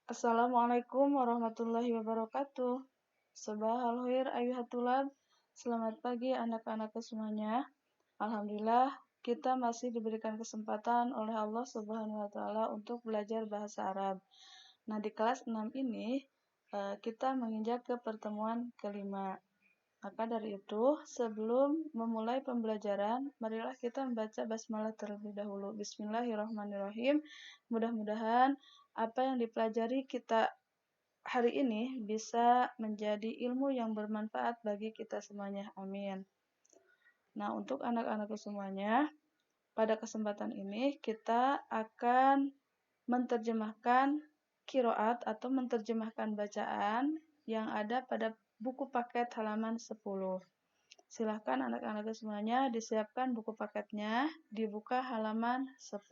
Assalamualaikum warahmatullahi wabarakatuh. Sabahal khair ayuhat tulab. Selamat pagi anak-anakku semuanya. Alhamdulillah kita masih diberikan kesempatan oleh Allah Subhanahu wa taala untuk belajar bahasa Arab. Nah, di kelas 6 ini kita menginjak ke pertemuan kelima. Maka dari itu, sebelum memulai pembelajaran, marilah kita membaca basmalah terlebih dahulu. Bismillahirrahmanirrahim. Mudah-mudahan apa yang dipelajari kita hari ini bisa menjadi ilmu yang bermanfaat bagi kita semuanya. Amin. Nah, untuk anak-anakku semuanya, pada kesempatan ini kita akan menerjemahkan qiraat atau menerjemahkan bacaan yang ada pada buku paket halaman 10. Silahkan anak-anakku semuanya disiapkan buku paketnya, dibuka halaman 10.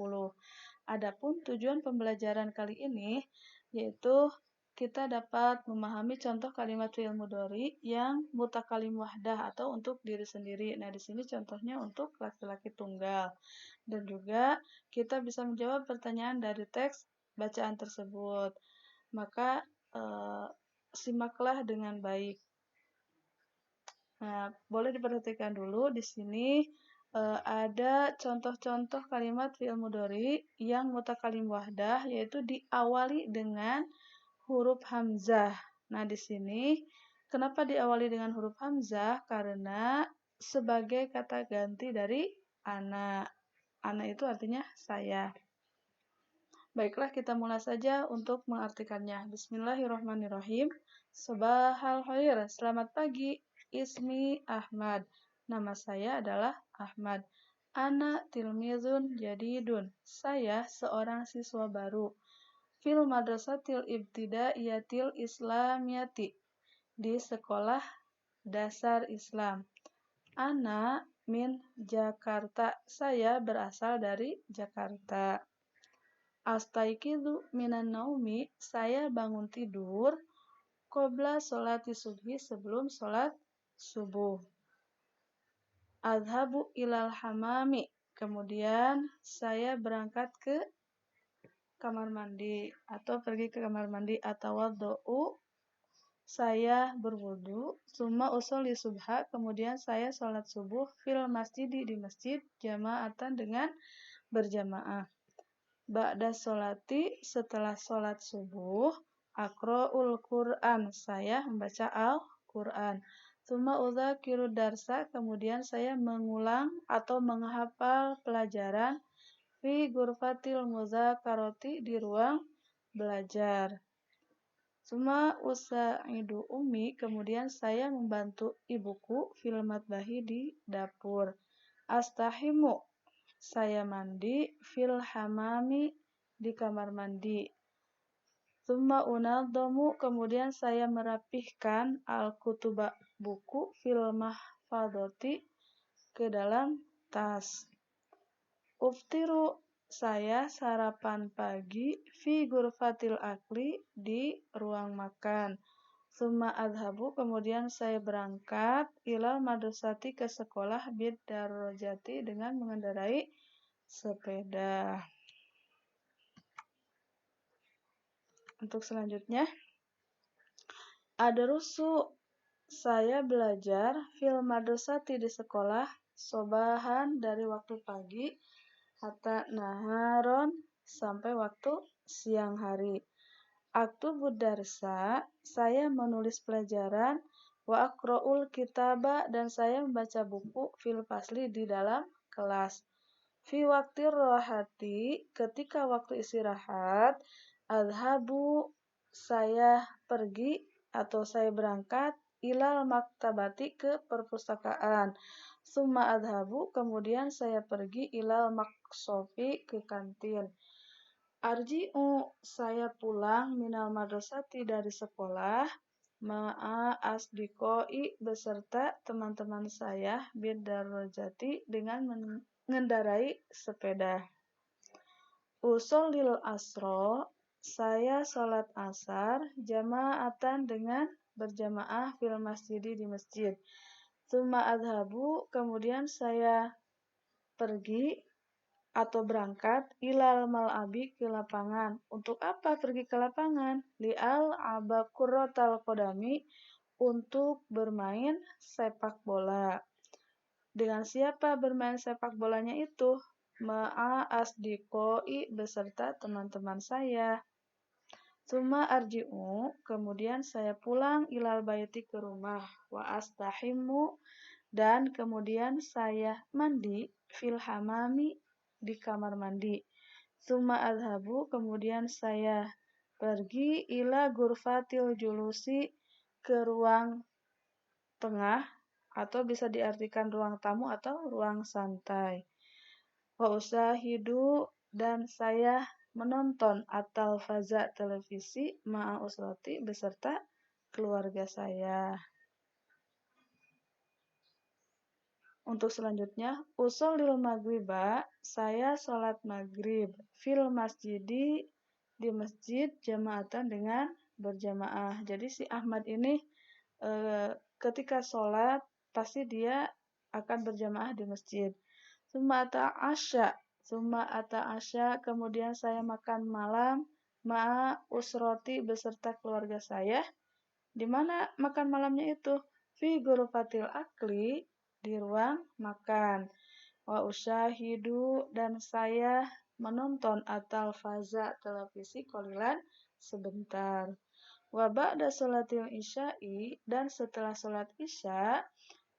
Adapun tujuan pembelajaran kali ini yaitu kita dapat memahami contoh kalimat fi'il mudhari yang mutakalim wahdah atau untuk diri sendiri. Nah, di sini contohnya untuk laki-laki tunggal. Dan juga kita bisa menjawab pertanyaan dari teks bacaan tersebut. Maka simaklah dengan baik. Nah, boleh diperhatikan dulu di sini ada contoh-contoh kalimat fi'il mudhari yang mutakalim wahdah yaitu diawali dengan huruf hamzah. Nah, di sini kenapa diawali dengan huruf hamzah? Karena sebagai kata ganti dari ana. Ana itu artinya saya. Baiklah, kita mulai saja untuk mengartikannya. Bismillahirrahmanirrahim. Sabahal khair. Selamat pagi. Ismi Ahmad. Nama saya adalah Ahmad. Ana tilmizun jadidun. Saya seorang siswa baru. Fil madrasatil ibtidaiyatil islamiyati. Di sekolah dasar Islam. Ana min Jakarta. Saya berasal dari Jakarta. Astaiqidu minan naumi. Saya bangun tidur. Qobla sholati subhi. Sebelum sholat subuh. Adhabu ilal hamami. Kemudian saya berangkat ke kamar mandi atau pergi ke kamar mandi. Atawaddu'u. Saya berwudu. Summa usolli subha. Kemudian saya sholat subuh fil masjidi di masjid. Jama'atan dengan berjamaah. Ba'da sholati, setelah sholat subuh, aqra'ul Qur'an, saya membaca Al-Qur'an. Tsumma udzakiru darsa, kemudian saya mengulang atau menghafal pelajaran fi ghurfatil mudzakarati, di ruang belajar. Tsumma usaidu ummi, kemudian saya membantu ibuku fil matbahi, di dapur. Astahimu, saya mandi fil hamami, di kamar mandi. Tsumma unadhamu, kemudian saya merapihkan al-kutuba, buku fil mahfadhati, ke dalam tas. Uftiru, saya sarapan pagi fi ghurfatil akli, di ruang makan. Tsumma adhabu, kemudian saya berangkat ila madrasati, ke sekolah bidarrojati, dengan mengendarai sepeda. Untuk selanjutnya, adrusu, saya belajar fil madrasati, di sekolah, sobahan, dari waktu pagi, hatta naharon, sampai waktu siang hari. Aktubu darsa, saya menulis pelajaran, wa aqra'ul kitaba, dan saya membaca buku fil fasli, di dalam kelas. Fi waktir rohati, ketika waktu istirahat, adhabu, saya pergi atau saya berangkat ilal maktabati, ke perpustakaan. Summa adhabu, kemudian saya pergi ilal maksofi, ke kantin. Arji'u, saya pulang minal madrasati, dari sekolah, ma'a asdiqoi, beserta teman-teman saya, bidarrojati, dengan mengendarai sepeda. Usholil asro, saya sholat asar, jama'atan, dengan berjamaah fil masjidi, di masjid. Tsumma adhabu, kemudian saya pergi atau berangkat ilal mal'abi ke lapangan. Untuk apa pergi ke lapangan? Li'al abakurrotal kodami, untuk bermain sepak bola. Dengan siapa bermain sepak bolanya itu? Ma'a asdiqoi, beserta teman-teman saya. Suma arji'u, kemudian saya pulang ilal baiti ke rumah. Wa astahimu, dan kemudian saya mandi fil hamami, di kamar mandi. Suma adhabu, kemudian saya pergi ila gurfatil julusi, ke ruang tengah, atau bisa diartikan ruang tamu atau ruang santai. Wa usahidu, dan saya menonton atau faza televisi ma'a usrati, beserta keluarga saya. Untuk selanjutnya, usolil maghriba, saya sholat maghrib fil masjidi, di masjid, jamaatan, dengan berjamaah. Jadi si Ahmad ini ketika sholat pasti dia akan berjamaah di masjid. Summa ata asya, kemudian saya makan malam ma'a usroti, beserta keluarga saya. Di mana makan malamnya itu? Fi ghurfatil akli, di ruang makan. Wa usyahidu, dan saya menonton at-talfaza, televisi, qalilan, sebentar. Wa ba'da sholatil isya'i, dan setelah sholat isya,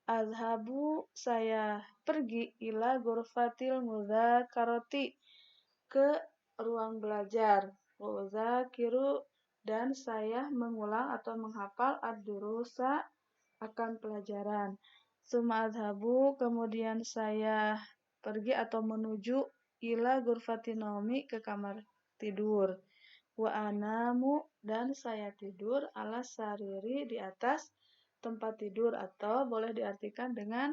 azhabu, saya pergi ila ghurfatil mudzakarati, ke ruang belajar. Wa udzakiru, dan saya mengulang atau menghafal ad-durusa, akan pelajaran. Summa adhabu, kemudian saya pergi atau menuju ila ghurfatin naumi, ke kamar tidur. Wa anamu, dan saya tidur ala sariri, di atas tempat tidur, atau boleh diartikan dengan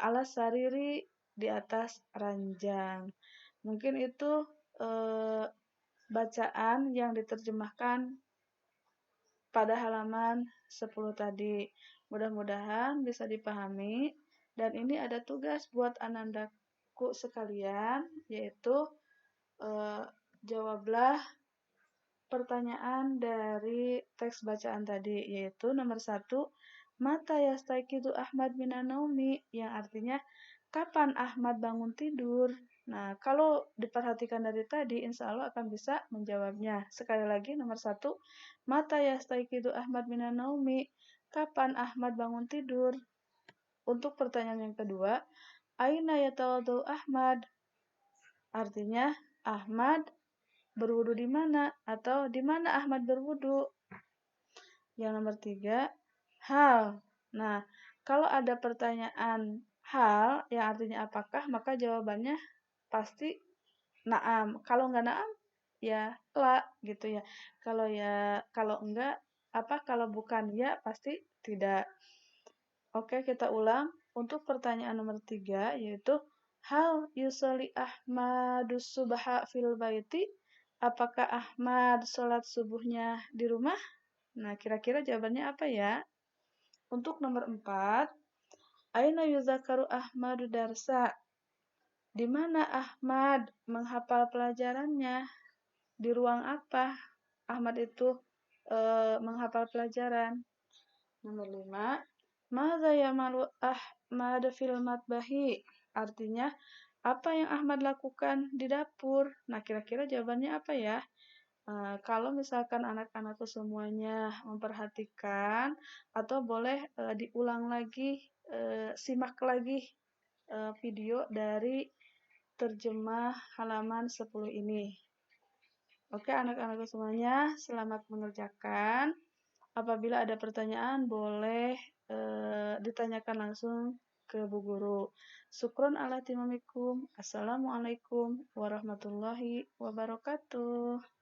ala sariri, di atas ranjang. Mungkin itu bacaan yang diterjemahkan pada halaman 10 tadi. Mudah-mudahan bisa dipahami. Dan ini ada tugas buat anandaku sekalian, yaitu jawablah pertanyaan dari teks bacaan tadi, yaitu nomor 1, mata yastaiqidu Ahmad minan naumi, yang artinya kapan Ahmad bangun tidur. Nah, kalau diperhatikan dari tadi, insya Allah akan bisa menjawabnya. Sekali lagi, nomor 1, mata yastaiqidu Ahmad minan naumi, kapan Ahmad bangun tidur. Untuk pertanyaan yang kedua, aina yatawaddu Ahmad, artinya Ahmad berwudu di mana, atau di mana Ahmad berwudu. Yang nomor 3, hal. Nah, kalau ada pertanyaan hal yang artinya apakah, maka jawabannya pasti na'am. Kalau enggak na'am, ya la, gitu ya. Kalau enggak kalau bukan ya, pasti tidak. Oke, kita ulang. Untuk pertanyaan nomor 3, yaitu hal yusoli Ahmadus subha fil baiti, apakah Ahmad sholat subuhnya di rumah? Nah, kira-kira jawabannya apa ya? Untuk nomor 4, aina yuzakaru Ahmadu darsa, di mana Ahmad menghafal pelajarannya? Di ruang apa Ahmad itu menghafal pelajaran? Nomor 5, madza ya'malu Ahmad fil matbahi, artinya apa yang Ahmad lakukan di dapur? Nah, kira-kira jawabannya apa ya? Kalau misalkan anak-anakku semuanya memperhatikan, atau boleh diulang lagi, simak lagi video dari terjemah halaman 10 ini. Oke, anak-anakku semuanya, selamat mengerjakan. Apabila ada pertanyaan, boleh ditanyakan langsung ke Bu Guru. Syukron ala timamikum. Assalamualaikum warahmatullahi wabarakatuh.